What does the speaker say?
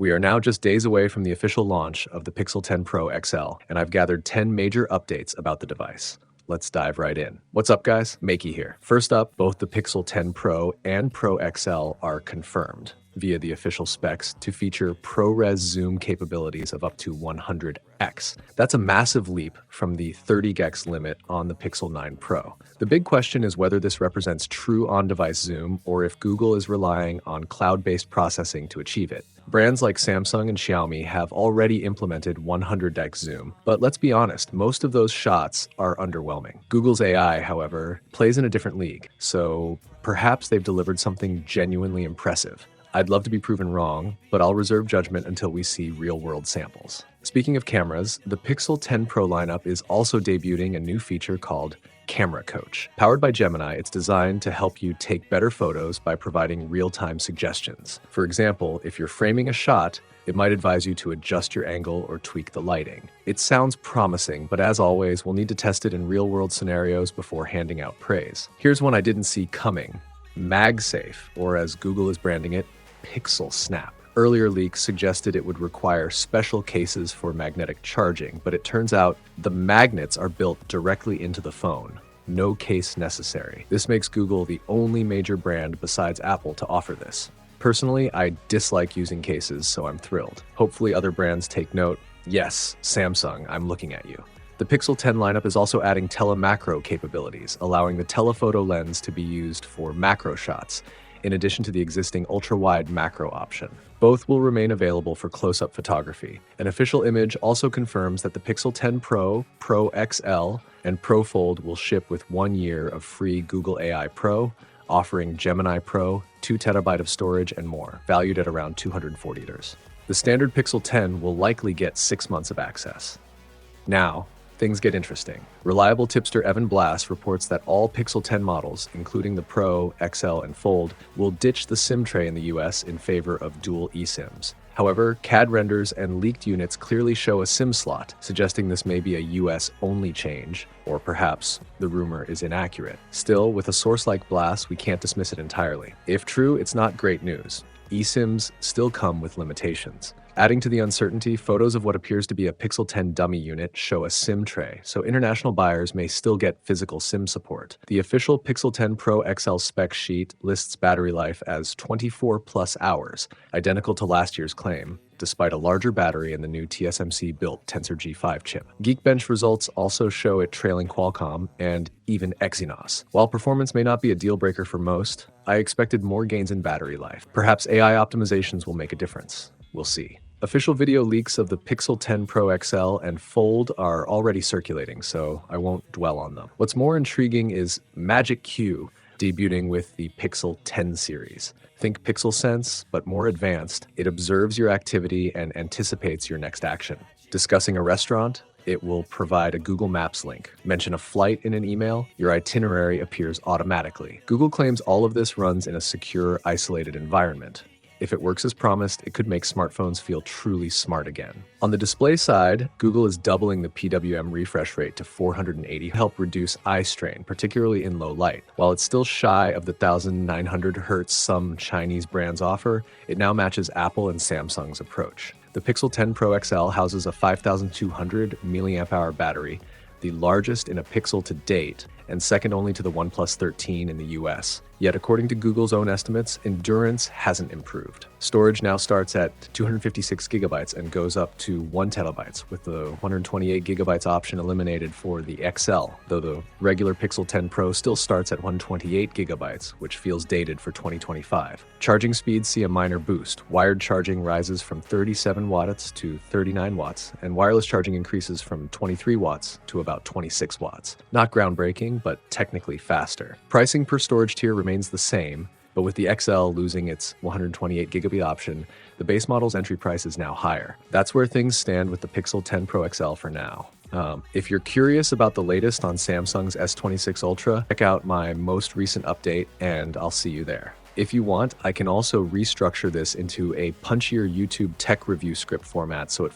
We are now just days away from the official launch of the Pixel 10 Pro XL, and I've gathered 10 major updates about the device. Let's dive right in. What's up, guys? Makey here. First up, both the Pixel 10 Pro and Pro XL are confirmed via the official specs to feature ProRes zoom capabilities of up to 100x. That's a massive leap from the 30x limit on the Pixel 9 Pro. The big question is whether this represents true on-device zoom or if Google is relying on cloud-based processing to achieve it. Brands like Samsung and Xiaomi have already implemented 100x zoom, but let's be honest, most of those shots are underwhelming. Google's AI, however, plays in a different league, so perhaps they've delivered something genuinely impressive. I'd love to be proven wrong, but I'll reserve judgment until we see real-world samples. Speaking of cameras, the Pixel 10 Pro lineup is also debuting a new feature called Camera Coach. Powered by Gemini, it's designed to help you take better photos by providing real-time suggestions. For example, if you're framing a shot, it might advise you to adjust your angle or tweak the lighting. It sounds promising, but as always, we'll need to test it in real-world scenarios before handing out praise. Here's one I didn't see coming: MagSafe, or as Google is branding it, Pixel Snap. Earlier leaks suggested it would require special cases for magnetic charging, but it turns out the magnets are built directly into the phone. No case necessary. This makes Google the only major brand besides Apple to offer this. Personally, I dislike using cases, so I'm thrilled. Hopefully other brands take note. Yes, Samsung, I'm looking at you. The Pixel 10 lineup is also adding tele-macro capabilities, allowing the telephoto lens to be used for macro shots, in addition to the existing ultra-wide macro option. Both will remain available for close-up photography. An official image also confirms that the Pixel 10 Pro, Pro XL, and Pro Fold will ship with 1 year of free Google AI Pro, offering Gemini Pro, 2 TB of storage, and more, valued at around $240. The standard Pixel 10 will likely get 6 months of access. Now, things get interesting. Reliable tipster Evan Blass reports that all Pixel 10 models, including the Pro, XL, and Fold, will ditch the SIM tray in the US in favor of dual eSIMs. However, CAD renders and leaked units clearly show a SIM slot, suggesting this may be a US-only change, or perhaps the rumor is inaccurate. Still, with a source like Blass, we can't dismiss it entirely. If true, it's not great news. eSIMs still come with limitations. Adding to the uncertainty, photos of what appears to be a Pixel 10 dummy unit show a SIM tray, so international buyers may still get physical SIM support. The official Pixel 10 Pro XL spec sheet lists battery life as 24+ hours, identical to last year's claim, despite a larger battery and the new TSMC-built Tensor G5 chip. Geekbench results also show it trailing Qualcomm and even Exynos. While performance may not be a deal-breaker for most, I expected more gains in battery life. Perhaps AI optimizations will make a difference. We'll see. Official video leaks of the Pixel 10 Pro XL and Fold are already circulating, so I won't dwell on them. What's more intriguing is Magic Q debuting with the Pixel 10 series. Think Pixel Sense, but more advanced. It observes your activity and anticipates your next action. Discussing a restaurant, it will provide a Google Maps link. Mention a flight in an email, your itinerary appears automatically. Google claims all of this runs in a secure, isolated environment. If it works as promised, it could make smartphones feel truly smart again. On the display side, Google is doubling the PWM refresh rate to 480 to help reduce eye strain, particularly in low light. While it's still shy of the 1900 Hz some Chinese brands offer, it now matches Apple and Samsung's approach. The Pixel 10 Pro XL houses a 5200 mAh battery, the largest in a Pixel to date, and second only to the OnePlus 13 in the US. Yet according to Google's own estimates, endurance hasn't improved. Storage now starts at 256 gigabytes and goes up to 1 terabyte, with the 128 gigabytes option eliminated for the XL, though the regular Pixel 10 Pro still starts at 128 gigabytes, which feels dated for 2025. Charging speeds see a minor boost. Wired charging rises from 37 watts to 39 watts, and wireless charging increases from 23 watts to about 26 watts. Not groundbreaking, but technically faster. Pricing per storage tier remains the same, but with the XL losing its 128 gigabit option, the base model's entry price is now higher. That's where things stand with the Pixel 10 Pro XL for now. If you're curious about the latest on Samsung's S26 Ultra, check out my most recent update and I'll see you there. If you want, I can also restructure this into a punchier YouTube tech review script format so it